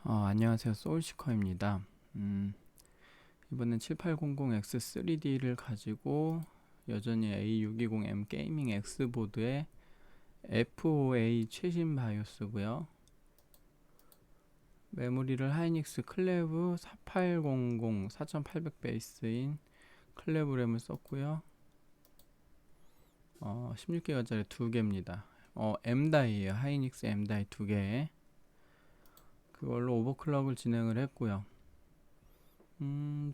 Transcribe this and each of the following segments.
안녕하세요. 소울시커입니다. 이번엔 7800X3D를 가지고 여전히 A620M 게이밍 X보드에 FOA 최신 바이오스고요. 메모리를 하이닉스 클레브 4800 4800 베이스인 클레브 램을 썼고요. 16기가짜리 2개입니다. M다이에요. 하이닉스 M다이 2개. 그걸로 오버클럭을 진행을 했고요.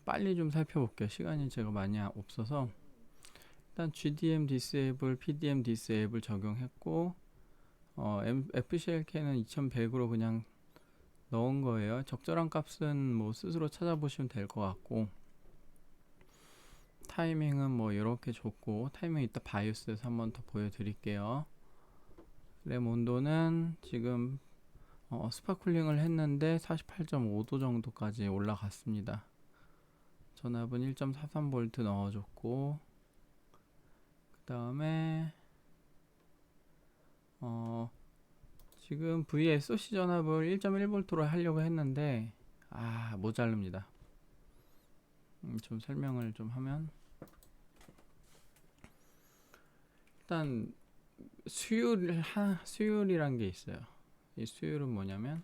빨리 좀 살펴볼게요. 시간이 제가 많이 없어서. 일단 GDM 디세이블, PDM 디세이블 적용했고, FCLK는 2100으로 그냥 넣은 거예요. 적절한 값은 뭐 스스로 찾아보시면 될 것 같고, 타이밍은 뭐 이렇게 줬고, 타이밍 이따 바이오스에서 한번 더 보여드릴게요. 램 온도는 지금 스파클링을 했는데 48.5도 정도까지 올라갔습니다. 전압은 1.43V 넣어줬고, 그 다음에 지금 VSOC 전압을 1.1V로 하려고 했는데 모자릅니다. 좀 설명을 좀 하면, 일단 수율이란 게 있어요. 이 수율은 뭐냐면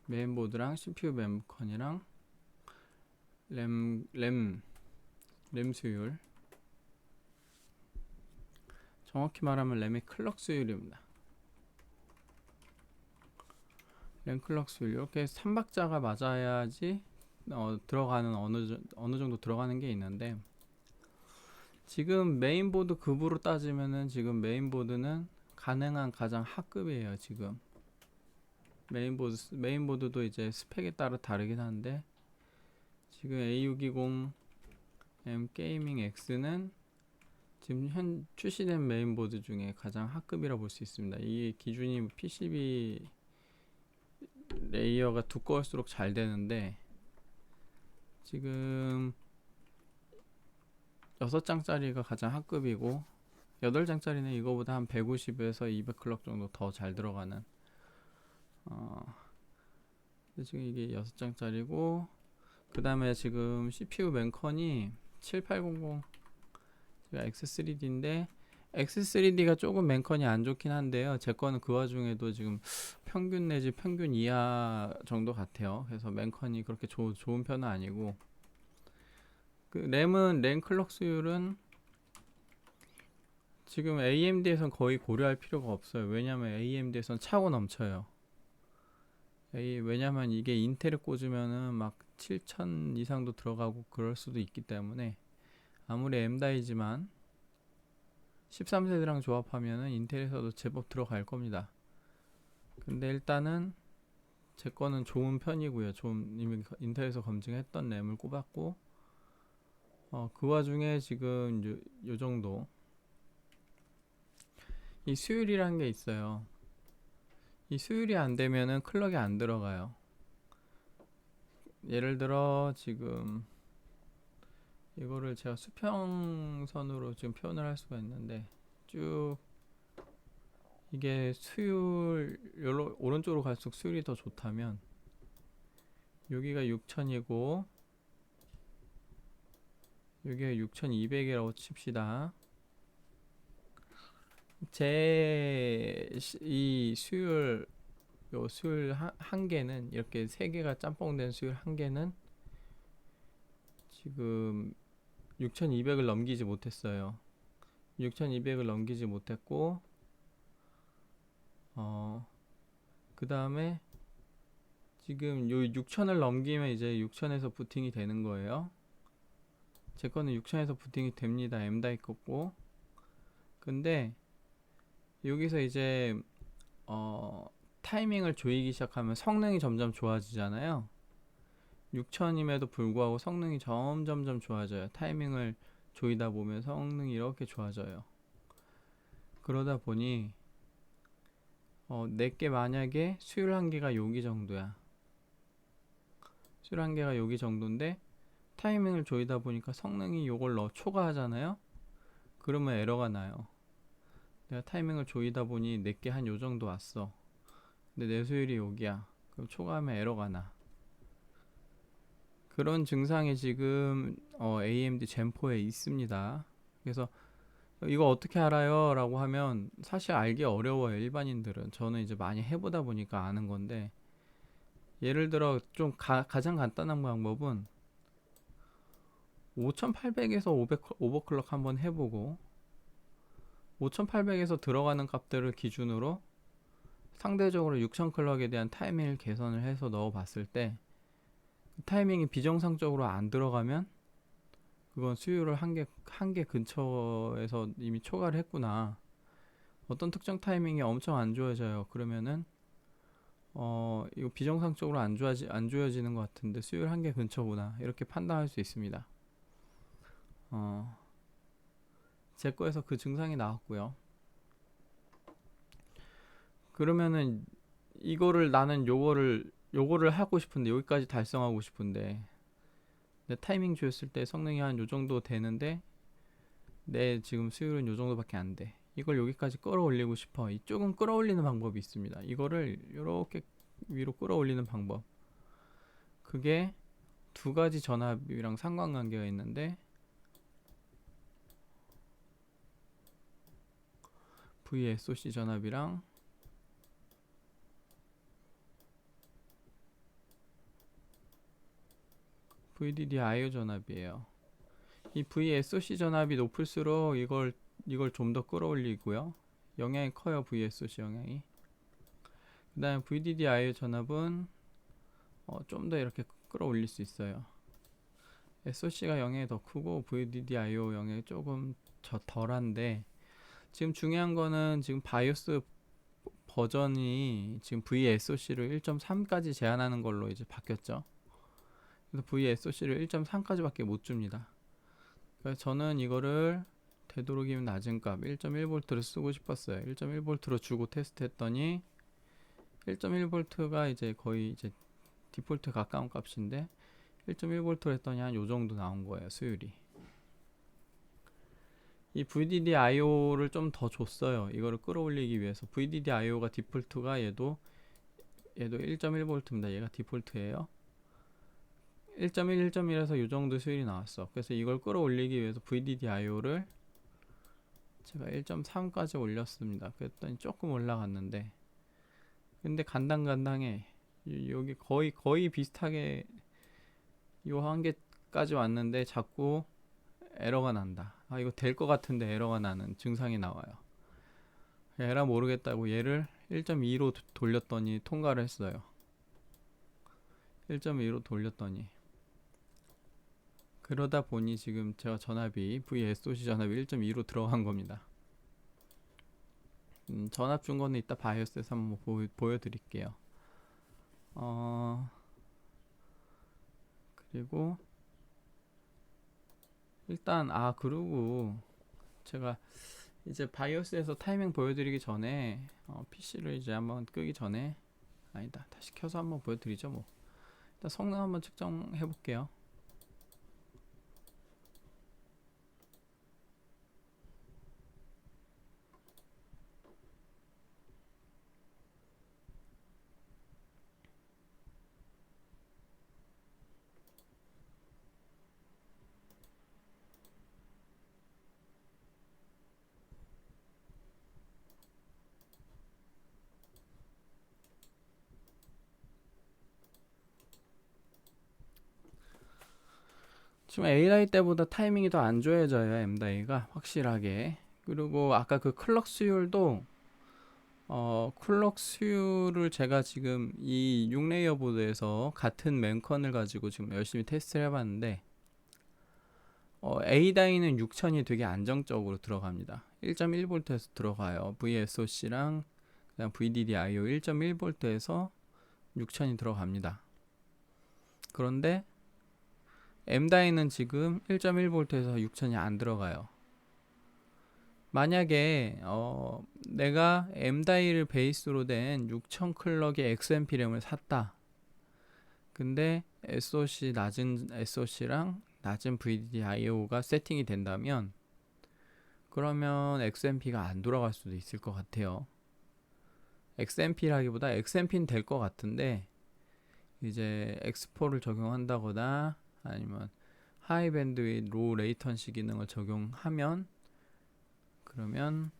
메인보드랑 CPU 멤컨이랑 램 수율, 정확히 말하면 램의 클럭 수율입니다. 램 클럭 수율, 이렇게 3박자가 맞아야지 들어가는 어느 정도 들어가는 게 있는데, 지금 메인보드 급으로 따지면은 지금 메인보드는 가능한 가장 하급이에요. 지금 메인보드도 이제 스펙에 따라 다르긴 한데, 지금 A620M 게이밍 X는 지금 현 출시된 메인보드 중에 가장 하급이라 볼 수 있습니다. 이 기준이 PCB 레이어가 두꺼울수록 잘 되는데, 지금 6장짜리가 가장 하급이고 8장짜리는 이거보다 한 150에서 200 클럭 정도 더 잘 들어가는, 지금 이게 6장짜리고, 그 다음에 지금 CPU 맨컨이 7800 X3D인데, X3D가 조금 맨컨이 안 좋긴 한데요. 제 거는 그 와중에도 지금 평균 내지 평균 이하 정도 같아요. 그래서 맨컨이 그렇게 좋은 편은 아니고, 그 램 클럭 수율은 지금 AMD에선 거의 고려할 필요가 없어요. 왜냐면 AMD에선 차고 넘쳐요. 왜냐면 이게 인텔에 꽂으면은 막 7000 이상도 들어가고 그럴 수도 있기 때문에, 아무리 M다이지만 13세대랑 조합하면은 인텔에서도 제법 들어갈 겁니다. 근데 일단은 제 거는 좋은 편이고요. 좀 이미 인텔에서 검증했던 램을 꼽았고, 그 와중에 지금 요 정도 이 수율이라는 게 있어요. 이 수율이 안 되면은 클럭이 안 들어가요. 예를 들어 지금 이거를 제가 수평선으로 지금 표현을 할 수가 있는데, 쭉 이게 수율 오른쪽으로 갈수록 수율이 더 좋다면, 여기가 6000이고 여기가 6200이라고 칩시다. 제 이 수율, 요 수율 한 개는, 이렇게 세 개가 짬뽕된 수율 한 개는 지금 6200을 넘기지 못했어요. 6200을 넘기지 못했고, 그 다음에 지금 요 6000을 넘기면 이제 6000에서 부팅이 되는 거예요. 제 거는 6000에서 부팅이 됩니다. M다이 거고. 근데 여기서 이제 타이밍을 조이기 시작하면 성능이 점점 좋아지잖아요. 6000임에도 불구하고 성능이 점점점 좋아져요. 타이밍을 조이다 보면 성능이 이렇게 좋아져요. 그러다 보니 내게 만약에 수율 한계가 여기 정도야. 수율 한계가 여기 정도인데 타이밍을 조이다 보니까 성능이 요걸 초과하잖아요. 그러면 에러가 나요. 내가 타이밍을 조이다 보니 내게 한 요 정도 왔어. 근데 내수율이 여기야. 그럼 초과하면 에러가 나. 그런 증상이 지금 AMD 젠4에 있습니다. 그래서 이거 어떻게 알아요? 라고 하면 사실 알기 어려워요. 일반인들은. 저는 이제 많이 해보다 보니까 아는 건데, 예를 들어 좀 가장 간단한 방법은 5800에서 500 오버클럭 한번 해보고 5800에서 들어가는 값들을 기준으로 상대적으로 6000클럭에 대한 타이밍을 개선을 해서 넣어봤을 때 타이밍이 비정상적으로 안 들어가면 그건 수율을 한계 근처에서 이미 초과를 했구나. 어떤 특정 타이밍이 엄청 안 좋아져요. 그러면은 이거 비정상적으로 안 좋아지는 것 같은데 수율 한계 근처구나. 이렇게 판단할 수 있습니다. 제 거에서 그 증상이 나왔고요. 그러면은 이거를 나는 요거를 하고 싶은데 여기까지 달성하고 싶은데 내 타이밍 줬을 때 성능이 한 요 정도 되는데 내 지금 수율은 요 정도밖에 안 돼. 이걸 여기까지 끌어올리고 싶어. 이쪽은 끌어올리는 방법이 있습니다. 이거를 이렇게 위로 끌어올리는 방법. 그게 두 가지 전압이랑 상관관계가 있는데 VSOC 전압이랑 VDDIO 전압이에요. 이 VSOC 전압이 높을수록 이걸 좀 더 끌어올리고요. 영향이 커요. VSOC 영향이. 그 다음에 VDDIO 전압은 좀 더 이렇게 끌어올릴 수 있어요. SOC가 영향이 더 크고 VDDIO 영향이 조금 덜한데 지금 중요한 거는 지금 바이오스 버전이 지금 VSOC를 1.3까지 제한하는 걸로 이제 바뀌었죠. 그래서 VSOC를 1.3까지밖에 못 줍니다. 그래서 저는 이거를 되도록이면 낮은 값 1.1V를 쓰고 싶었어요. 1.1V로 주고 테스트했더니 1.1V가 이제 거의 이제 디폴트 가까운 값인데 1.1V로 했더니 한 요정도 나온 거예요. 수율이. 이 VDDIO를 좀 더 줬어요. 이거를 끌어올리기 위해서. VDDIO가 디폴트가 얘도 1.1V입니다. 얘가 디폴트예요. 1.1, 1.1에서 이 정도 수율이 나왔어. 그래서 이걸 끌어올리기 위해서 VDDIO를 제가 1.3까지 올렸습니다. 그랬더니 조금 올라갔는데 근데 간당간당해. 여기 거의 비슷하게 요 한계까지 왔는데 자꾸 에러가 난다. 아 이거 될 것 같은데 에러가 나는 증상이 나와요. 에라 모르겠다고 얘를 1.2로 돌렸더니 통과를 했어요. 1.2로 돌렸더니 그러다 보니 지금 제가 전압이 VSOC 전압이 1.2로 들어간 겁니다. 전압 준 거는 이따 바이오스에서 한번 보여드릴게요. 그리고 일단 그리고 제가 이제 바이오스에서 타이밍 보여드리기 전에 PC를 이제 한번 끄기 전에 아니다 다시 켜서 한번 보여드리죠. 뭐 일단 성능 한번 측정해 볼게요. 지금 A다이 때보다 타이밍이 더 안 좋아져요. M다이가 확실하게. 그리고 아까 그 클럭 수율도 클럭 수율을 제가 지금 이 6레이어 보드에서 같은 맨컨을 가지고 지금 열심히 테스트를 해봤는데 A다이는 6000이 되게 안정적으로 들어갑니다. 1.1V에서 들어가요. VSOC랑 그냥 VDDIO 1.1V에서 6000이 들어갑니다. 그런데 M다이는 지금 1.1V에서 6000이 안 들어가요. 만약에 내가 M다이를 베이스로 된 6000 클럭의 XMP 램을 샀다. 근데 낮은 SOC랑 낮은 VDDIO가 세팅이 된다면 그러면 XMP가 안 돌아갈 수도 있을 것 같아요. XMP라기보다 XMP는 될 것 같은데 이제 X4를 적용한다거나 아니면 하이 밴드위드 로우 레이턴시 기능을 적용하면 그러면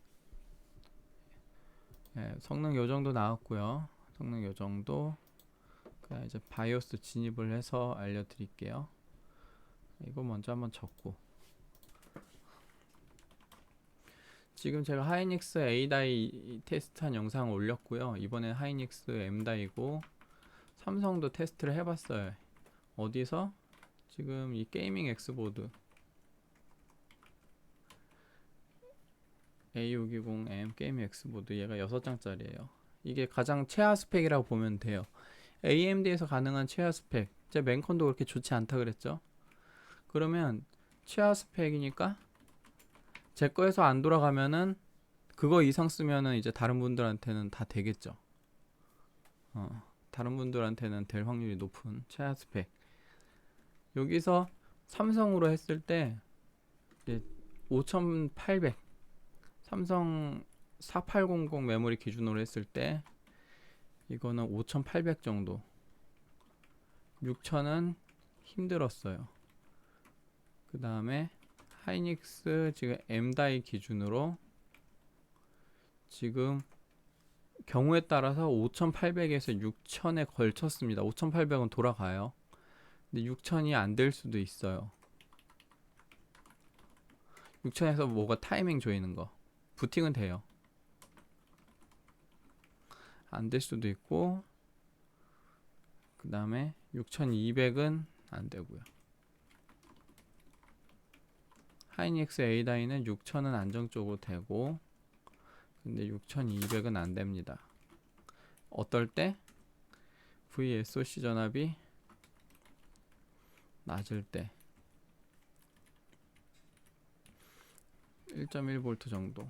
성능 요정도 나왔고요. 성능 요정도 그냥 이제 바이오스 진입을 해서 알려드릴게요. 이거 먼저 한번 적고 지금 제가 하이닉스 A다이 테스트한 영상 올렸고요. 이번엔 하이닉스 M다이고 삼성도 테스트를 해봤어요. 어디서? 지금 이 게이밍 X보드 A620M 게이밍 X보드 얘가 6장짜리예요. 이게 가장 최하 스펙이라고 보면 돼요. AMD에서 가능한 최하 스펙. 제 맨컨도 그렇게 좋지 않다 그랬죠. 그러면 최하 스펙이니까 제 거에서 안 돌아가면은 그거 이상 쓰면은 이제 다른 분들한테는 다 되겠죠. 다른 분들한테는 될 확률이 높은 최하 스펙. 여기서 삼성으로 했을 때 이제 5800 삼성 4800 메모리 기준으로 했을 때 이거는 5800 정도. 6000은 힘들었어요. 그 다음에 하이닉스 지금 M다이 기준으로 지금 경우에 따라서 5800에서 6000에 걸쳤습니다. 5800은 돌아가요. 근데 6000이 안 될 수도 있어요. 6000에서 뭐가 타이밍 조이는 거 부팅은 돼요. 안 될 수도 있고 그 다음에 6200은 안 되고요. 하이닉스 A다이는 6000은 안정적으로 되고 근데 6200은 안 됩니다. 어떨 때? VSOC 전압이 낮을 때 1.1V 정도.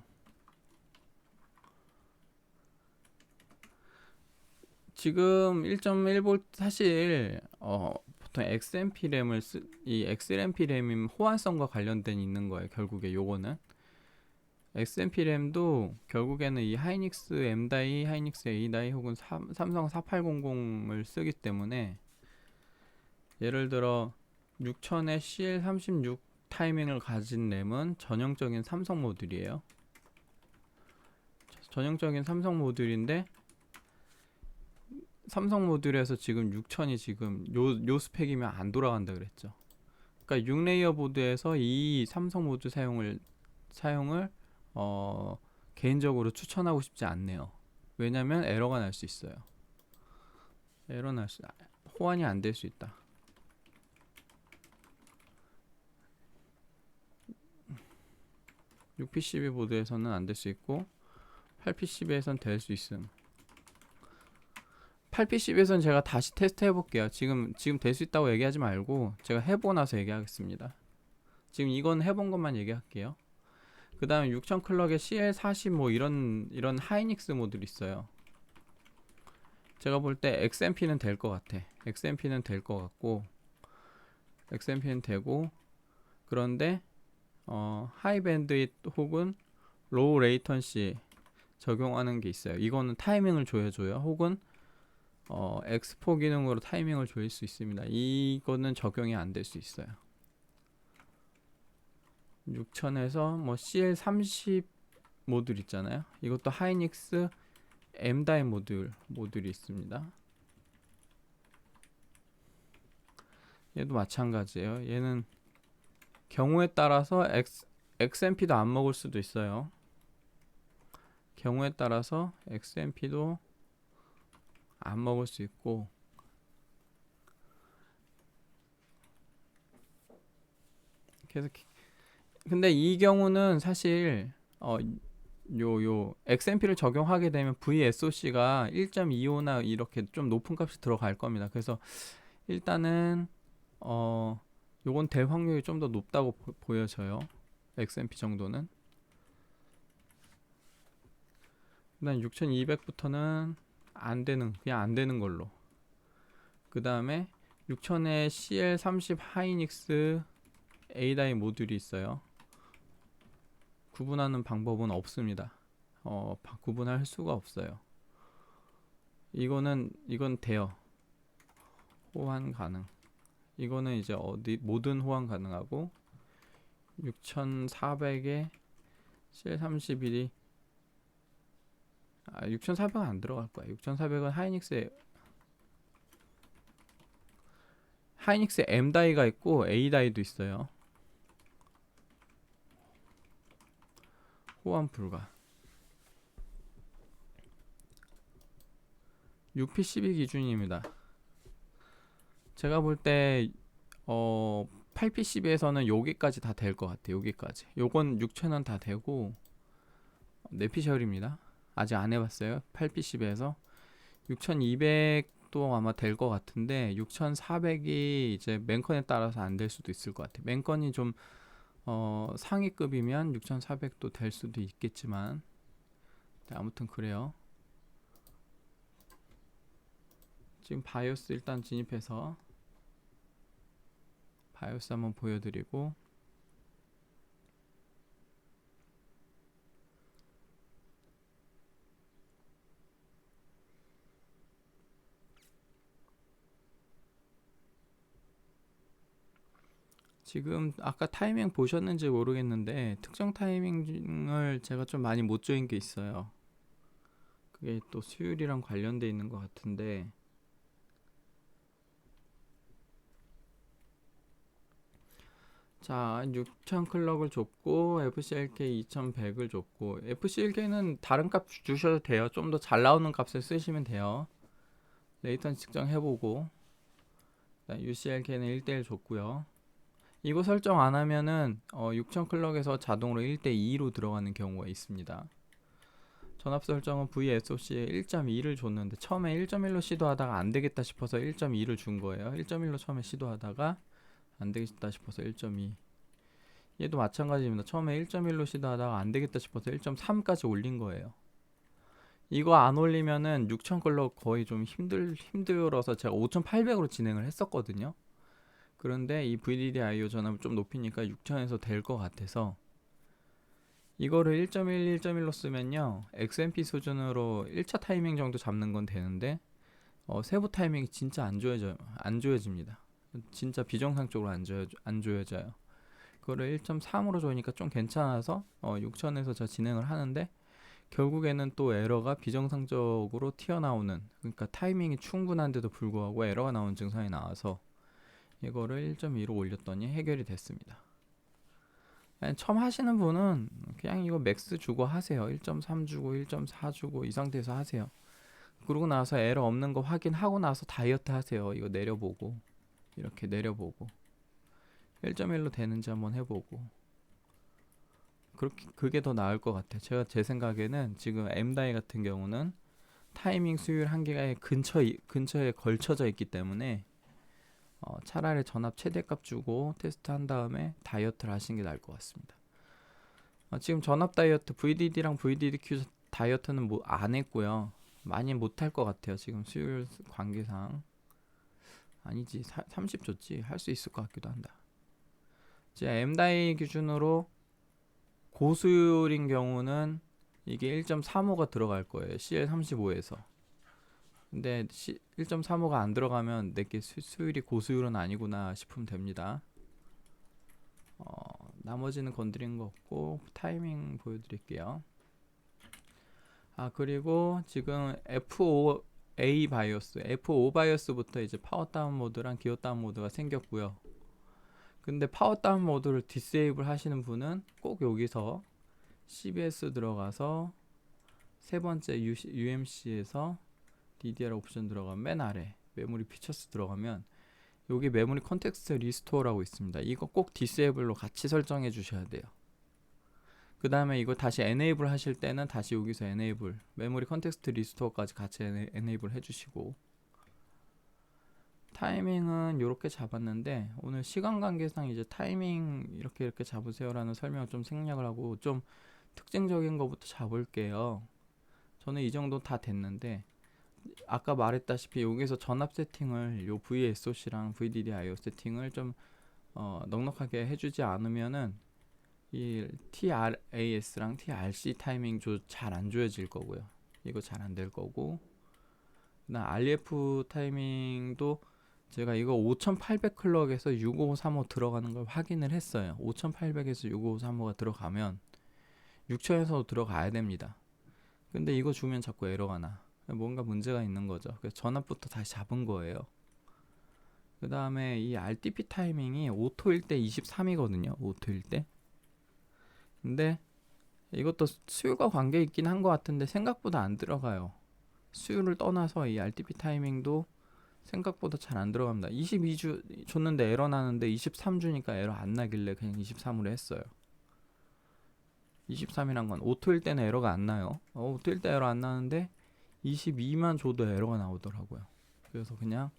지금 1.1V 사실 보통 XMP 램을 이 XMP 램이 호환성과 관련된 있는 거예요. 결국에 요거는 XMP 램도 결국에는 이 하이닉스 M다이, 하이닉스 A다이 혹은 삼성 4800을 쓰기 때문에 예를 들어 6000의 CL36 타이밍을 가진 램은 전형적인 삼성 모듈이에요. 전형적인 삼성 모듈인데 삼성 모듈에서 지금 6000이 지금 요 스펙이면 안 돌아간다 그랬죠. 그러니까 6레이어 보드에서 이 삼성 모듈 사용을 개인적으로 추천하고 싶지 않네요. 왜냐면 에러가 날 수 있어요. 호환이 안 될 수 있다. 6PCB 보드에서는 안 될 수 있고 8PCB에선 될 수 있음. 8PCB에선 제가 다시 테스트 해볼게요. 지금 될 수 있다고 얘기하지 말고 제가 해보고 나서 얘기하겠습니다. 지금 이건 해본 것만 얘기할게요. 그 다음에 6000 클럭에 CL40 뭐 이런 하이닉스 모듈 있어요. 제가 볼 때 XMP는 될 것 같아. XMP는 될 것 같고 XMP는 되고 그런데 하이 밴드윗 혹은 로우 레이턴시 적용하는 게 있어요. 이거는 타이밍을 조여줘요. 혹은 X4 기능으로 타이밍을 조일 수 있습니다. 이거는 적용이 안 될 수 있어요. 6000에서 뭐 CL30 모듈 있잖아요. 이것도 하이닉스 M다이 모듈이 있습니다. 얘도 마찬가지예요. 얘는 경우에 따라서 XMP도 안 먹을 수도 있어요. 경우에 따라서 XMP도 안 먹을 수 있고 그래서 근데 이 경우는 사실 요 XMP를 적용하게 되면 VSOC가 1.25나 이렇게 좀 높은 값이 들어갈 겁니다. 그래서 일단은 요건 될 확률이 좀 더 높다고 보여져요. XMP 정도는. 일단 6200부터는 그냥 안 되는 걸로. 그 다음에 6000에 CL30 하이닉스 A다이 모듈이 있어요. 구분하는 방법은 없습니다. 구분할 수가 없어요. 이건 돼요. 호환 가능. 이거는 이제 모든 호환 가능하고 6400에 CL31이 6400은 안 들어갈 거야. 6400은 하이닉스에 M 다이가 있고 A 다이도 있어요. 호환 불가. 6P12 기준입니다. 제가 볼 때 8P12에서는 여기까지 다 될 것 같아요. 여기까지. 요건 6000원 다 되고 네피셜입니다. 아직 안 해봤어요. 8P12에서 6200도 아마 될 것 같은데 6400이 이제 맨건에 따라서 안 될 수도 있을 것 같아요. 맨건이 좀 상위급이면 6400도 될 수도 있겠지만 아무튼 그래요. 지금 바이오스 일단 진입해서 바이오스 한번 보여드리고 지금 아까 타이밍 보셨는지 모르겠는데 특정 타이밍을 제가 좀 많이 못 조인 게 있어요. 그게 또 수율이랑 관련돼 있는 것 같은데 자 6000 클럭을 줬고 FCLK 2100을 줬고 FCLK는 다른 값 주셔도 돼요. 좀 더 잘 나오는 값을 쓰시면 돼요. 레이턴시 측정해보고 UCLK는 1대1 줬고요. 이거 설정 안 하면은 6000 클럭에서 자동으로 1대2로 들어가는 경우가 있습니다. 전압 설정은 VSOC에 1.2를 줬는데 처음에 1.1로 시도하다가 안 되겠다 싶어서 1.2를 준 거예요. 1.1로 처음에 시도하다가 안 되겠다 싶어서 1.2. 얘도 마찬가지입니다. 처음에 1.1로 시도하다가 안 되겠다 싶어서 1.3까지 올린 거예요. 이거 안 올리면은 6000 클럭 거의 좀 힘들어서 제가 5800으로 진행을 했었거든요. 그런데 이 VDD-IO 전압을 좀 높이니까 6000에서 될 것 같아서 이거를 1.1, 1.1로 쓰면요 XMP 수준으로 1차 타이밍 정도 잡는 건 되는데 세부 타이밍이 진짜 안 조여집니다. 진짜 비정상적으로 안 조여져요. 그거를 1.3으로 조이니까 좀 괜찮아서 6000에서 제가 진행을 하는데 결국에는 또 에러가 비정상적으로 튀어나오는, 그러니까 타이밍이 충분한데도 불구하고 에러가 나오는 증상이 나와서 이거를 1.2로 올렸더니 해결이 됐습니다. 처음 하시는 분은 그냥 이거 맥스 주고 하세요. 1.3 주고 1.4 주고 이 상태에서 하세요. 그러고 나서 에러 없는 거 확인하고 나서 다이어트 하세요. 이거 내려보고 이렇게 내려보고 1.1로 되는지 한번 해보고 그게 더 나을 것 같아요. 제 생각에는 지금 M다이 같은 경우는 타이밍 수율 한계가 근처에 걸쳐져 있기 때문에 차라리 전압 최대값 주고 테스트 한 다음에 다이어트를 하시는 게 나을 것 같습니다. 지금 전압 다이어트 VDD랑 VDDQ 다이어트는 뭐 안 했고요. 많이 못할 것 같아요. 지금 수율 관계상. 아니지 30 줬지. 할 수 있을 것 같기도 한다. 이제 M다이 기준으로 고수율인 경우는 이게 1.35가 들어갈 거예요. CL35에서. 근데 1.35가 안 들어가면 내게 수율이 고수율은 아니구나 싶으면 됩니다. 나머지는 건드린 거 없고 타이밍 보여드릴게요. 그리고 지금 F5A 바이오스, F5 바이오스부터 이제 파워 다운 모드랑 기어 다운 모드가 생겼고요. 근데 파워 다운 모드를 디세이블 하시는 분은 꼭 여기서 CBS 들어가서 세 번째 UMC에서 DDR 옵션 들어가면 맨 아래 메모리 피처스 들어가면 여기 메모리 컨텍스트 리스토어라고 있습니다. 이거 꼭 디세이블로 같이 설정해 주셔야 돼요. 그 다음에 이거 다시 에네이블 하실 때는 다시 여기서 에네이블 메모리 컨텍스트 리스토어까지 같이 에네이블 해주시고 타이밍은 이렇게 잡았는데 오늘 시간 관계상 이제 타이밍 이렇게 잡으세요 라는 설명을 좀 생략을 하고 좀 특징적인 거부터 잡을게요. 저는 이 정도 다 됐는데 아까 말했다시피 여기서 전압 세팅을 요 VSOC랑 VDD-IO 세팅을 좀 넉넉하게 해주지 않으면은 이 TRAS랑 TRC 타이밍 잘 안 조여질 거고요. 이거 잘 안 될 거고, 그다음 RF 타이밍도 제가 이거 5800 클럭에서 6535 들어가는 걸 확인을 했어요. 5800에서 6535가 들어가면 6000에서도 들어가야 됩니다. 근데 이거 주면 자꾸 에러가 나. 뭔가 문제가 있는 거죠. 그래서 전압부터 다시 잡은 거예요. 그 다음에 이 RTP 타이밍이 오토일 때 23이거든요. 오토일 때. 근데 이것도 수율과 관계 있긴 한 것 같은데 생각보다 안 들어가요. 수율을 떠나서 이 RTP 타이밍도 생각보다 잘 안 들어갑니다. 22주 줬는데 에러 나는데 23주니까 에러 안 나길래 그냥 23으로 했어요. 23이란 건 오토일 때는 에러가 안 나요. 오토일 때 에러 안 나는데 22만 줘도 에러가 나오더라고요. 그래서 그냥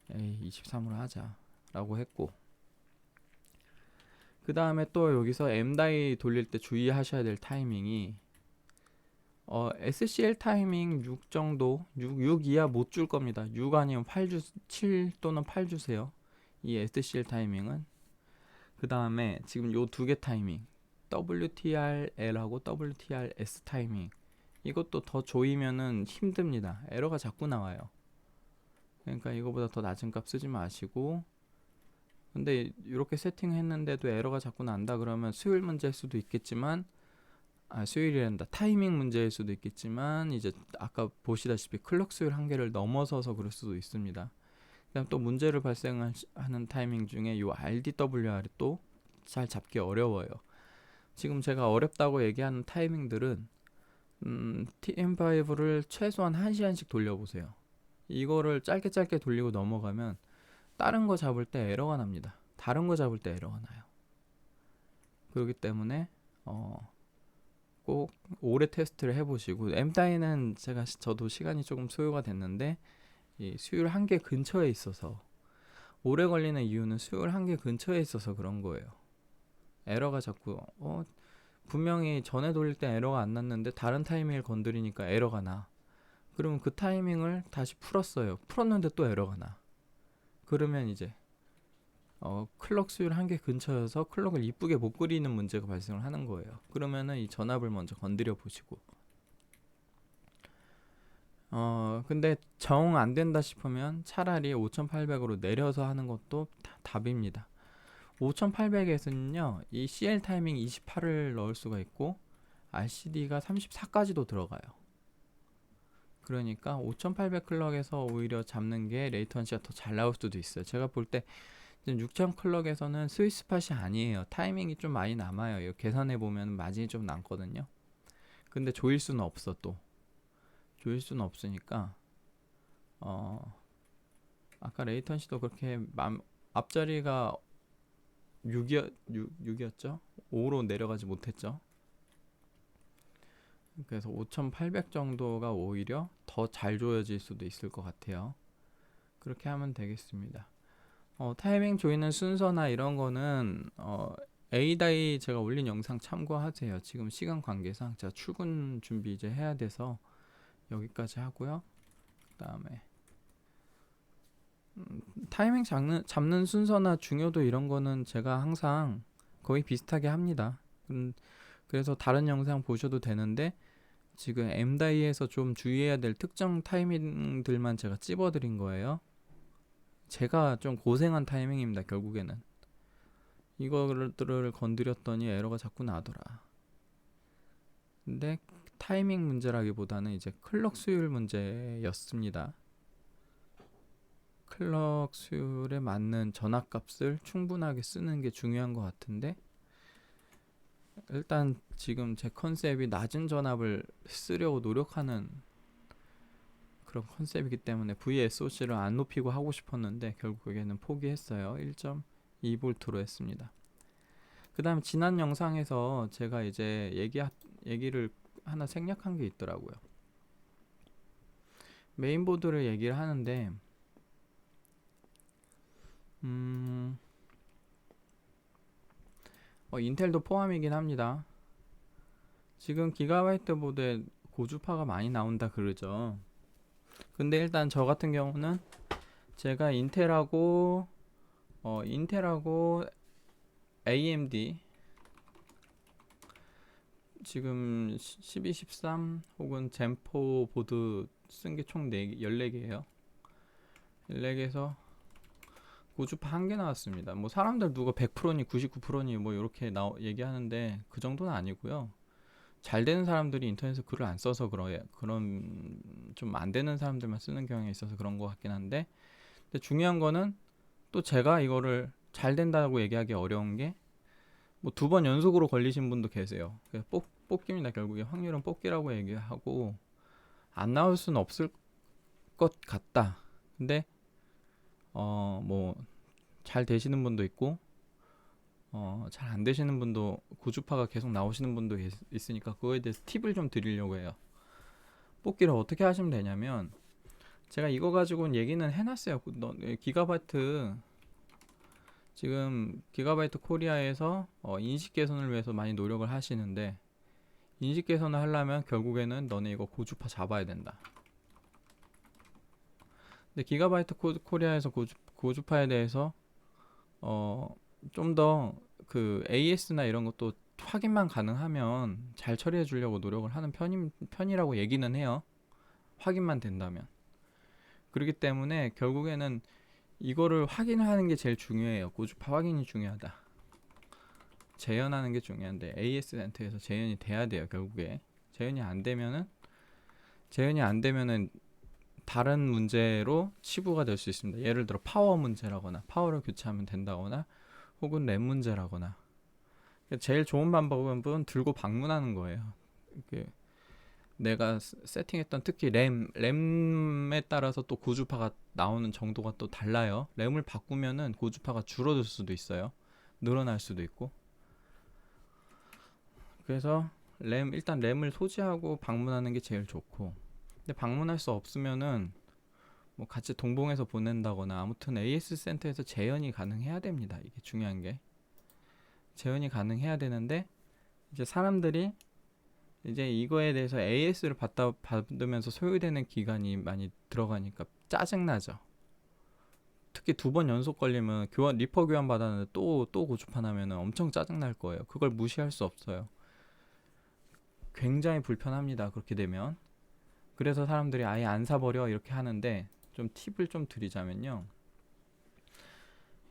23으로 하자 라고 했고, 그 다음에 또 여기서 M다이 돌릴 때 주의하셔야 될 타이밍이 SCL 타이밍 6 정도, 6 이하 못 줄 겁니다. 6 아니면 7 또는 8 주세요. 이 SCL 타이밍은. 그 다음에 지금 요 두 개 타이밍, WTRL하고 WTRS 타이밍, 이것도 더 조이면은 힘듭니다. 에러가 자꾸 나와요. 그러니까 이거보다 더 낮은 값 쓰지 마시고, 근데 이렇게 세팅했는데도 에러가 자꾸 난다 그러면 수율 문제일 수도 있겠지만, 수율이란다, 타이밍 문제일 수도 있겠지만, 이제 아까 보시다시피 클럭 수율 한계를 넘어서서 그럴 수도 있습니다. 그다음 또 문제를 발생하는 타이밍 중에 요 RDWR이 또 잘 잡기 어려워요. 지금 제가 어렵다고 얘기하는 타이밍들은 TM5를 최소한 1시간씩 돌려보세요. 이거를 짧게 돌리고 넘어가면 다른 거 잡을 때 에러가 납니다. 다른 거 잡을 때 에러가 나요. 그렇기 때문에 꼭 오래 테스트를 해보시고, M다이는 저도 시간이 조금 소요가 됐는데 이 수율 한계 근처에 있어서, 오래 걸리는 이유는 수율 한계 근처에 있어서 그런 거예요. 에러가 자꾸 분명히 전에 돌릴 때 에러가 안 났는데 다른 타이밍을 건드리니까 에러가 나. 그러면 그 타이밍을 다시 풀었는데 또 에러가 나. 그러면 이제 클럭 수율 한계 근처여서 클럭을 이쁘게 못 그리는 문제가 발생을 하는 거예요. 그러면은 이 전압을 먼저 건드려 보시고, 근데 정 안 된다 싶으면 차라리 5800으로 내려서 하는 것도 답입니다. 5800에서는요 이 CL 타이밍 28을 넣을 수가 있고 RCD가 34까지도 들어가요. 그러니까 5800 클럭에서 오히려 잡는 게 레이턴시가 더 잘 나올 수도 있어요. 제가 볼 때 6000 클럭에서는 스위스팟이 아니에요. 타이밍이 좀 많이 남아요. 이거 계산해 보면 마진이 좀 남거든요. 근데 조일 수는 없어. 또 조일 수는 없으니까 아까 레이턴시도 그렇게 앞자리가 6이었죠? 5로 내려가지 못했죠. 그래서 5800 정도가 오히려 더 잘 조여질 수도 있을 것 같아요. 그렇게 하면 되겠습니다. 타이밍 조이는 순서나 이런 거는 A다이 제가 올린 영상 참고하세요. 지금 시간 관계상 제가 출근 준비 이제 해야 돼서 여기까지 하고요. 그 다음에 타이밍 잡는 순서나 중요도 이런 거는 제가 항상 거의 비슷하게 합니다. 그래서 다른 영상 보셔도 되는데 지금 M다이에서 좀 주의해야 될 특정 타이밍들만 제가 찝어드린 거예요. 제가 좀 고생한 타이밍입니다. 결국에는 이거들을 건드렸더니 에러가 자꾸 나더라. 근데 타이밍 문제라기보다는 이제 클럭 수율 문제였습니다. 클럭 수율에 맞는 전압값을 충분하게 쓰는 게 중요한 것 같은데, 일단 지금 제 컨셉이 낮은 전압을 쓰려고 노력하는 그런 컨셉이기 때문에 VSOC를 안 높이고 하고 싶었는데 결국에는 포기했어요. 1.2V로 했습니다. 그 다음에 지난 영상에서 제가 이제 얘기를 하나 생략한 게 있더라고요. 메인보드를 얘기를 하는데 인텔도 포함이긴 합니다. 지금 기가바이트 보드에 고주파가 많이 나온다 그러죠. 근데 일단 저 같은 경우는 제가 인텔하고 AMD 지금 12, 13 혹은 젠포 보드 쓴 게 총 14개예요. 14개에서 고주파 1개 나왔습니다. 뭐 사람들 누가 100%니 99%니 뭐 이렇게 얘기하는데 그 정도는 아니고요. 잘 되는 사람들이 인터넷에 글을 안 써서 그런 좀 안 되는 사람들만 쓰는 경향이 있어서 그런 것 같긴 한데, 근데 중요한 거는 또 제가 이거를 잘 된다고 얘기하기 어려운 게 뭐 2번 연속으로 걸리신 분도 계세요. 그래서 뽑기입니다. 결국에 확률은 뽑기라고 얘기하고 안 나올 수는 없을 것 같다. 근데 뭐 잘 되시는 분도 있고 잘 안 되시는 분도 고주파가 계속 나오시는 분도 있으니까 그거에 대해서 팁을 좀 드리려고 해요. 뽑기를 어떻게 하시면 되냐면, 제가 이거 가지고는 얘기는 해놨어요. 기가바이트, 지금 기가바이트 코리아에서 인식 개선을 위해서 많이 노력을 하시는데, 인식 개선을 하려면 결국에는 너네 이거 고주파 잡아야 된다. 근데 기가바이트 코리아에서 고주파에 대해서 좀 더 그 AS나 이런 것도 확인만 가능하면 잘 처리해 주려고 노력을 하는 편이라고 얘기는 해요. 확인만 된다면. 그렇기 때문에 결국에는 이거를 확인을 하는 게 제일 중요해요. 고주파 확인이 중요하다. 재현하는 게 중요한데 AS 센터에서 재현이 돼야 돼요. 결국에 재현이 안 되면은 다른 문제로 치부가 될 수 있습니다. 예를 들어 파워 문제라거나 파워를 교체하면 된다거나 혹은 램 문제라거나. 제일 좋은 방법은 들고 방문하는 거예요. 내가 세팅했던 특히 램에 따라서 또 고주파가 나오는 정도가 또 달라요. 램을 바꾸면은 고주파가 줄어들 수도 있어요. 늘어날 수도 있고. 그래서 일단 램을 소지하고 방문하는 게 제일 좋고, 근데 방문할 수 없으면은 뭐 같이 동봉해서 보낸다거나, 아무튼 AS 센터에서 재현이 가능해야 됩니다. 이게 중요한 게 재현이 가능해야 되는데, 이제 사람들이 이제 이거에 대해서 AS를 받으면서 소요되는 기간이 많이 들어가니까 짜증나죠. 특히 2번 연속 걸리면 리퍼 교환 받았는데 또 고주파 나면 엄청 짜증날 거예요. 그걸 무시할 수 없어요. 굉장히 불편합니다. 그렇게 되면. 그래서 사람들이 아예 안 사버려 이렇게 하는데, 좀 팁을 좀 드리자면요.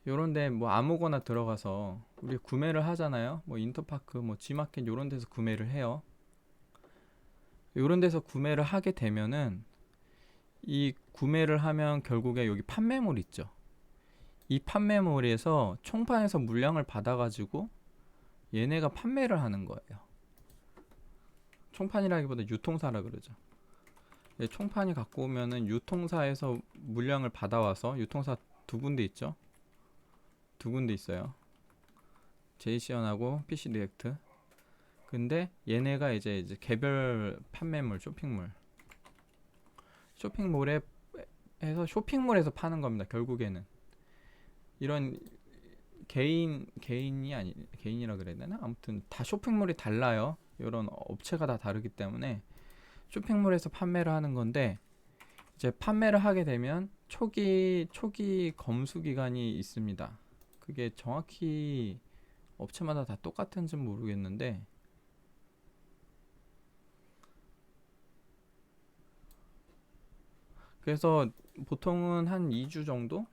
요런데 뭐 아무거나 들어가서 우리 구매를 하잖아요. 뭐 인터파크, 뭐 G마켓 요런 데서 구매를 해요. 요런 데서 구매를 하게 되면은, 이 구매를 하면 결국에 여기 판매몰 있죠. 이 판매몰에서 총판에서 물량을 받아가지고 얘네가 판매를 하는 거예요. 총판이라기보다 유통사라 그러죠. 총판이 갖고 오면은 유통사에서 물량을 받아와서, 유통사 2군데 있죠. 2군데 있어요. 제이시언하고 PC 디렉트. 근데 얘네가 이제 개별 판매물, 쇼핑몰에 해서 쇼핑몰에서 파는 겁니다. 결국에는 이런 개인이라 그래야 되나? 아무튼 다 쇼핑몰이 달라요. 이런 업체가 다 다르기 때문에 쇼핑몰에서 판매를 하는 건데, 이제 판매를 하게 되면 초기 검수 기간이 있습니다. 그게 정확히 업체마다 다 똑같은지는 모르겠는데, 그래서 보통은 한 2주 정도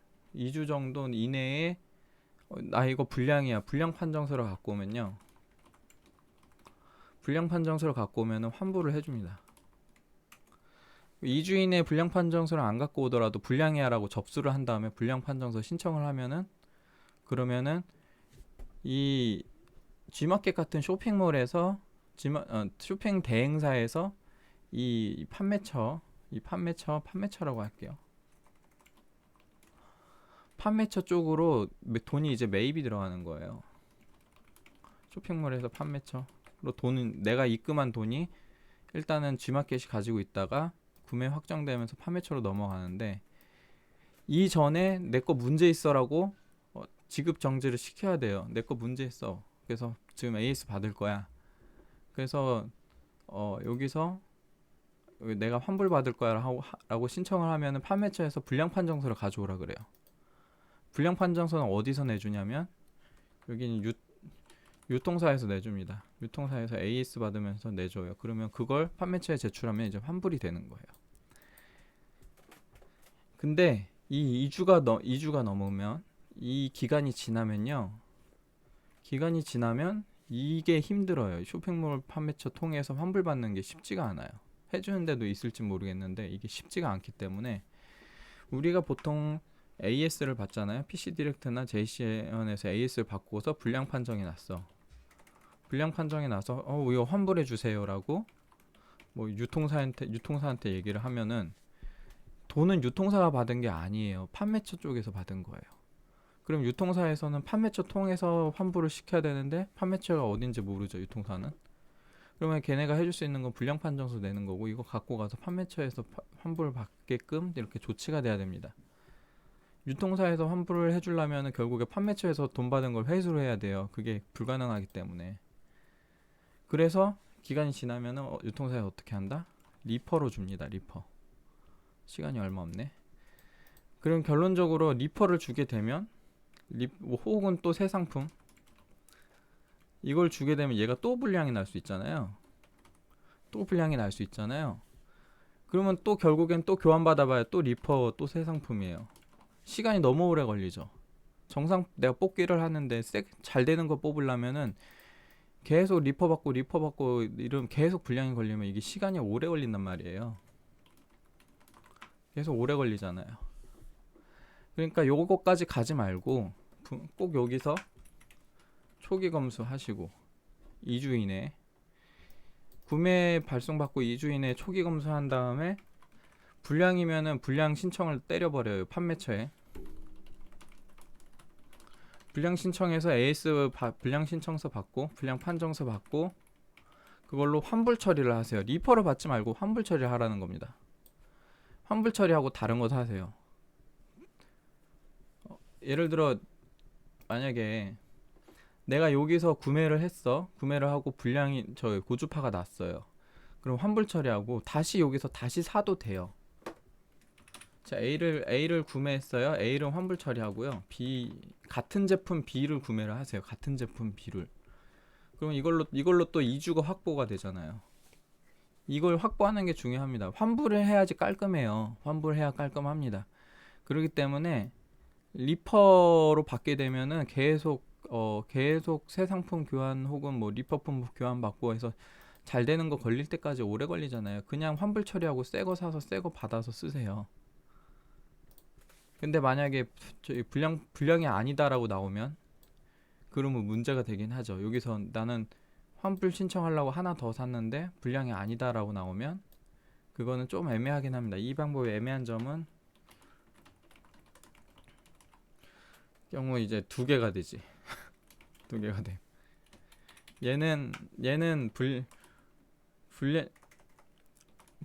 이내에 나 이거 불량이야, 불량 판정서를 갖고 오면요, 불량 판정서를 갖고 오면은 환불을 해줍니다. 2주 이내에 불량 판정서를 안 갖고 오더라도 불량이야 라고 접수를 한 다음에 불량 판정서 신청을 하면은, 그러면은 이 G마켓 같은 쇼핑몰에서 쇼핑 대행사에서 이 판매처라고 할게요. 판매처 쪽으로 돈이 이제 매입이 들어가는 거예요. 쇼핑몰에서 판매처로 돈은, 내가 입금한 돈이 일단은 G마켓이 가지고 있다가 구매 확정되면서 판매처로 넘어가는데, 이전에 내 거 문제 있어라고 지급 정지를 시켜야 돼요. 내 거 문제 있어, 그래서 지금 AS 받을 거야. 그래서 여기서 내가 환불 받을 거야 라고 신청을 하면은 판매처에서 불량 판정서를 가져오라 그래요. 불량 판정서는 어디서 내주냐면, 여기는 유통사에서 내줍니다. 유통사에서 AS 받으면서 내줘요. 그러면 그걸 판매처에 제출하면 이제 환불이 되는 거예요. 근데 이 2주가 넘으면, 이 기간이 지나면요, 기간이 지나면 이게 힘들어요. 쇼핑몰 판매처 통해서 환불받는 게 쉽지가 않아요. 해주는 데도 있을지 모르겠는데 이게 쉽지가 않기 때문에, 우리가 보통 AS를 받잖아요. PC 디렉트나 JCN에서 AS를 받고서 불량 판정이 났어. 불량 판정이 나서 이거 환불해 주세요라고 뭐 유통사한테 얘기를 하면은, 돈은 유통사가 받은 게 아니에요. 판매처 쪽에서 받은 거예요. 그럼 유통사에서는 판매처 통해서 환불을 시켜야 되는데 판매처가 어딘지 모르죠, 유통사는. 그러면 걔네가 해줄 수 있는 건 불량 판정서 내는 거고, 이거 갖고 가서 판매처에서 환불 받게끔 이렇게 조치가 돼야 됩니다. 유통사에서 환불을 해주려면 결국에 판매처에서 돈 받은 걸 회수를 해야 돼요. 그게 불가능하기 때문에. 그래서 기간이 지나면 유통사에서 어떻게 한다? 리퍼로 줍니다. 리퍼. 시간이 얼마 없네. 그럼 결론적으로 리퍼를 주게 되면, 혹은 또 새 상품, 이걸 주게 되면 얘가 또 불량이 날 수 있잖아요. 또 불량이 날 수 있잖아요. 그러면 또 결국엔 또 교환받아봐야 또 리퍼, 또 새 상품이에요. 시간이 너무 오래 걸리죠. 정상 내가 뽑기를 하는데 잘 되는 거 뽑으려면은 계속 리퍼 받고 이러면 계속 불량이 걸리면 이게 시간이 오래 걸린단 말이에요. 계속 오래 걸리잖아요. 그러니까 요거까지 가지 말고 꼭 여기서 초기 검수 하시고, 2주 이내 구매 발송받고 2주 이내 초기 검수한 다음에, 불량이면은 불량 신청을 때려버려요. 판매처에 불량 신청해서 AS 불량 신청서 받고 불량 판정서 받고, 그걸로 환불 처리를 하세요. 리퍼를 받지 말고 환불 처리를 하라는 겁니다. 환불 처리하고 다른 거 사세요. 예를 들어 만약에 내가 여기서 구매를 했어. 구매를 하고 불량이 고주파가 났어요. 그럼 환불 처리하고 다시 여기서 다시 사도 돼요. 자, A를 구매했어요. A를 환불 처리하고요. 같은 제품 B를 구매를 하세요. 같은 제품 B를. 그러면 이걸로 또 2주가 확보가 되잖아요. 이걸 확보하는 게 중요합니다. 환불을 해야지 깔끔해요. 환불해야 깔끔합니다. 그렇기 때문에 리퍼로 받게 되면은 계속 새 상품 교환 혹은 뭐 리퍼품 교환 받고 해서 잘 되는 거 걸릴 때까지 오래 걸리잖아요. 그냥 환불 처리하고 새 거 사서 새 거 받아서 쓰세요. 근데 만약에 불량이 아니다라고 나오면, 그러면 문제가 되긴 하죠. 여기서 나는 환불 신청하려고 하나 더 샀는데 불량이 아니다라고 나오면 그거는 좀 애매하긴 합니다. 이 방법의 애매한 점은, 경우 이제 두 개가 되지. 두 개가 돼. 얘는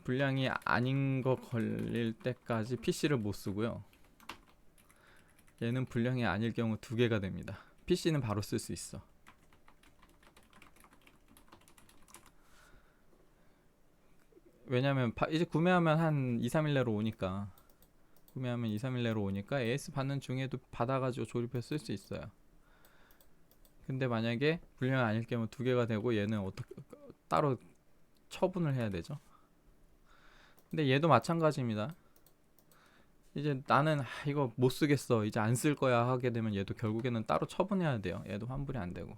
불량이 아닌 거 걸릴 때까지 PC를 못 쓰고요. 얘는 불량이 아닐 경우 두 개가 됩니다. PC는 바로 쓸 수 있어. 왜냐면 이제 구매하면 한 2, 3일 내로 오니까, AS 받는 중에도 받아가지고 조립해서 쓸 수 있어요. 근데 만약에 불량이 아닐 경우 두 개가 되고, 얘는 어떻게 따로 처분을 해야 되죠. 근데 얘도 마찬가지입니다. 이제 나는 이거 못 쓰겠어, 이제 안 쓸 거야 하게 되면 얘도 결국에는 따로 처분해야 돼요. 얘도 환불이 안 되고.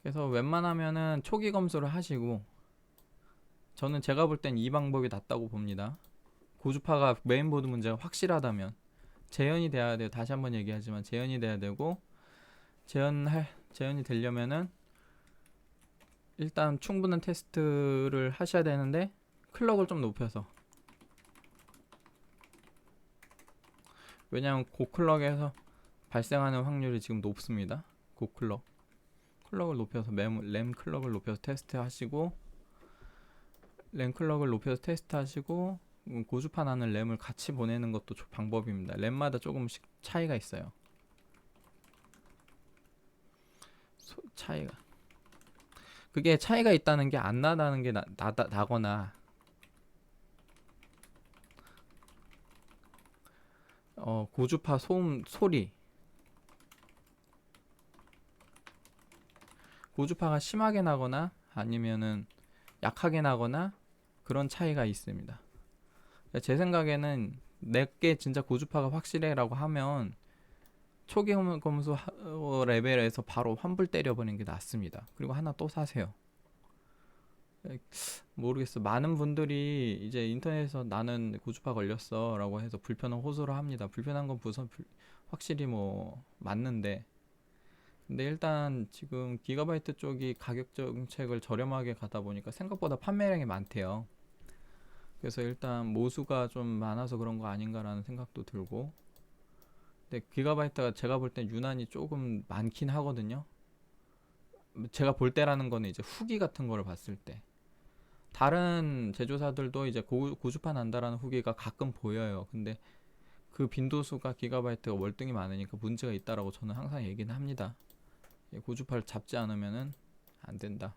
그래서 웬만하면은 초기 검수를 하시고, 저는 제가 볼 땐 이 방법이 낫다고 봅니다. 고주파가 메인보드 문제가 확실하다면 재현이 돼야 돼요. 다시 한번 얘기하지만 재현이 돼야 되고, 재현이 되려면은 일단 충분한 테스트를 하셔야 되는데, 클럭을 좀 높여서, 왜냐하면 고클럭에서 발생하는 확률이 지금 높습니다. 클럭을 높여서 램 클럭을 높여서 테스트하시고, 고주파 나는 램을 같이 보내는 것도 방법입니다. 램마다 조금씩 차이가 있어요. 차이가, 그게 차이가 있다는 게 안 나다는 게 나거나, 고주파 소리, 고주파가 심하게 나거나 아니면은 약하게 나거나 그런 차이가 있습니다. 제 생각에는 내게 진짜 고주파가 확실해라고 하면 초기 검수 레벨에서 바로 환불 때려버리는 게 낫습니다. 그리고 하나 또 사세요. 모르겠어. 많은 분들이 이제 인터넷에서 나는 고주파 걸렸어 라고 해서 불편한 호소를 합니다. 불편한 건 확실히 뭐 맞는데, 근데 일단 지금 기가바이트 쪽이 가격 정책을 저렴하게 가다 보니까 생각보다 판매량이 많대요. 그래서 일단 모수가 좀 많아서 그런 거 아닌가라는 생각도 들고, 근데 기가바이트가 제가 볼 땐 유난히 조금 많긴 하거든요. 제가 볼 때라는 거는 이제 후기 같은 거를 봤을 때, 다른 제조사들도 이제 고주파 난다라는 후기가 가끔 보여요. 근데 그 빈도수가 기가바이트가 월등히 많으니까 문제가 있다라고 저는 항상 얘기는 합니다. 고주파를 잡지 않으면은 안 된다.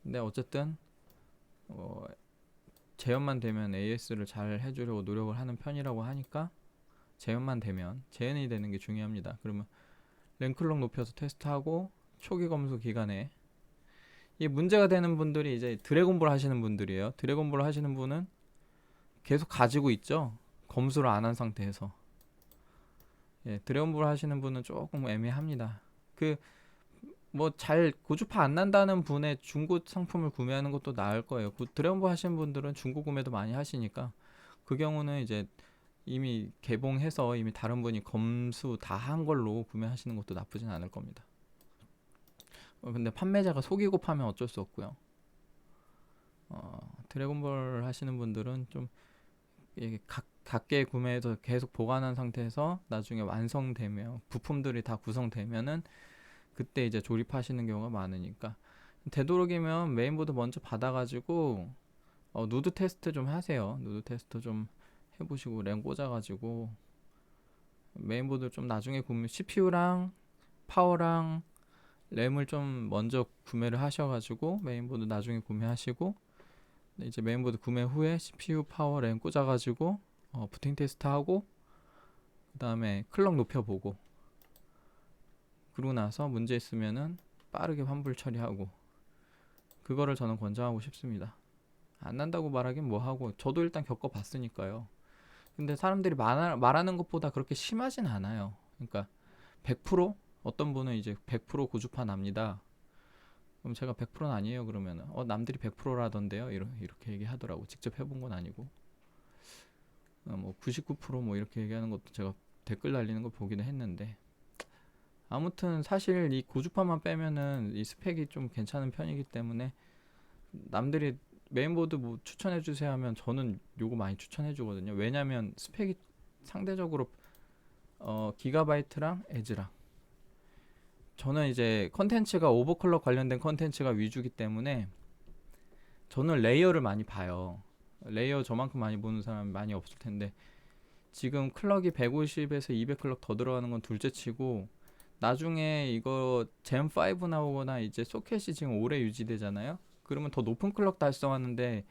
근데 어쨌든 재현만 되면 AS를 잘 해주려고 노력을 하는 편이라고 하니까, 재현만 되면 재현이 되는 게 중요합니다. 그러면 랭클럭 높여서 테스트하고 초기 검수 기간에, 이 문제가 되는 분들이 이제 드래곤볼 하시는 분들이에요. 드래곤볼 하시는 분은 계속 가지고 있죠. 검수를 안 한 상태에서. 예, 드래곤볼 하시는 분은 조금 애매합니다. 그 뭐 잘 고주파 안 난다는 분의 중고 상품을 구매하는 것도 나을 거예요. 드래곤볼 하시는 분들은 중고 구매도 많이 하시니까 그 경우는 이제 이미 개봉해서 이미 다른 분이 검수 다 한 걸로 구매하시는 것도 나쁘진 않을 겁니다. 근데 판매자가 속이고 파면 어쩔 수 없고요. 드래곤볼 하시는 분들은 좀 이게 각계 구매해서 계속 보관한 상태에서 나중에 완성되면, 부품들이 다 구성되면은 그때 이제 조립하시는 경우가 많으니까, 되도록이면 메인보드 먼저 받아가지고 누드 테스트 좀 하세요. 누드 테스트 좀 해보시고 램 꽂아가지고 메인보드 좀 나중에 CPU랑 파워랑 램을 좀 먼저 구매를 하셔가지고 메인보드 나중에 구매하시고, 이제 메인보드 구매 후에 CPU 파워 램 꽂아가지고 부팅 테스트하고 그 다음에 클럭 높여보고, 그러고 나서 문제 있으면은 빠르게 환불 처리하고, 그거를 저는 권장하고 싶습니다. 안 난다고 말하긴 뭐하고, 저도 일단 겪어봤으니까요. 근데 사람들이 말하는 것보다 그렇게 심하진 않아요. 그러니까 100%? 어떤 분은 이제 100% 고주파 납니다. 그럼 제가 100%는 아니에요 그러면은 남들이 100%라던데요 이렇게 얘기하더라고. 직접 해본 건 아니고 뭐 99%뭐 이렇게 얘기하는 것도 제가 댓글 달리는 거 보기는 했는데, 아무튼 사실 이 고주파만 빼면은 이 스펙이 좀 괜찮은 편이기 때문에, 남들이 메인보드 뭐 추천해 주세요 하면 저는 요거 많이 추천해 주거든요. 왜냐면 스펙이 상대적으로 기가바이트랑 에즈랑, 저는 이제 컨텐츠가 오버클럭 관련된 컨텐츠가 위주기 때문에 저는 레이어를 많이 봐요. 레이어 저만큼 많이 보는 사람이 많이 없을 텐데, 지금 클럭이 150에서 200 클럭 더 들어가는 건 둘째 치고, 나중에 이거 젠5 나오거나 이제 소켓이 지금 오래 유지되잖아요. 그러면 더 높은 클럭 달성하는데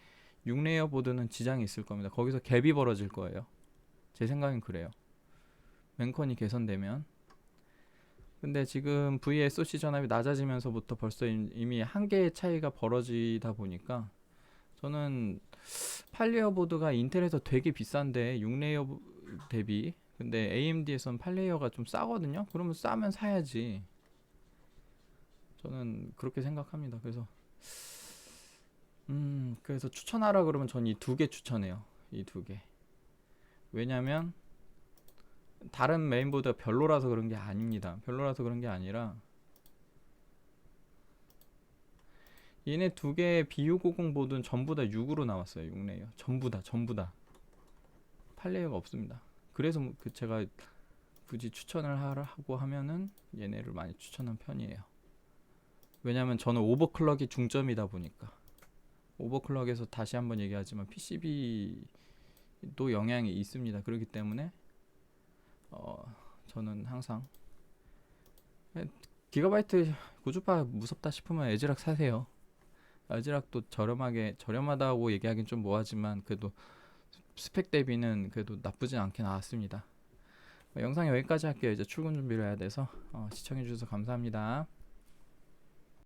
6레이어 보드는 지장이 있을 겁니다. 거기서 갭이 벌어질 거예요. 제 생각엔 그래요. 맨컨이 개선되면. 근데 지금 VSOC 전압이 낮아지면서부터 벌써 이미 한 개의 차이가 벌어지다 보니까, 저는 8레이어 보드가 인텔에서 되게 비싼데 6레이어 대비, 근데 AMD에선 8레이어가 좀 싸거든요. 그러면 싸면 사야지. 저는 그렇게 생각합니다. 그래서 추천하라 그러면 전 이 두 개 추천해요. 이 두 개. 왜냐면 다른 메인보드가 별로라서 그런 게 아닙니다. 별로라서 그런 게 아니라, 얘네 두 개의 B650 보드는 전부 다 6으로 나왔어요. 6레이어. 전부 다. 8레이어가 없습니다. 그래서 제가 굳이 추천을 하고 하면은 얘네를 많이 추천한 편이에요. 왜냐면 저는 오버클럭이 중점이다 보니까. 오버클럭에서 다시 한번 얘기하지만 PCB도 영향이 있습니다. 그렇기 때문에 저는 항상 기가바이트 고주파 무섭다 싶으면 에즈락 사세요. 에즈락도 저렴하다고 얘기하긴 좀 뭐하지만 그래도 스펙 대비는 그래도 나쁘진 않게 나왔습니다. 영상 여기까지 할게요. 이제 출근 준비를 해야 돼서 시청해주셔서 감사합니다.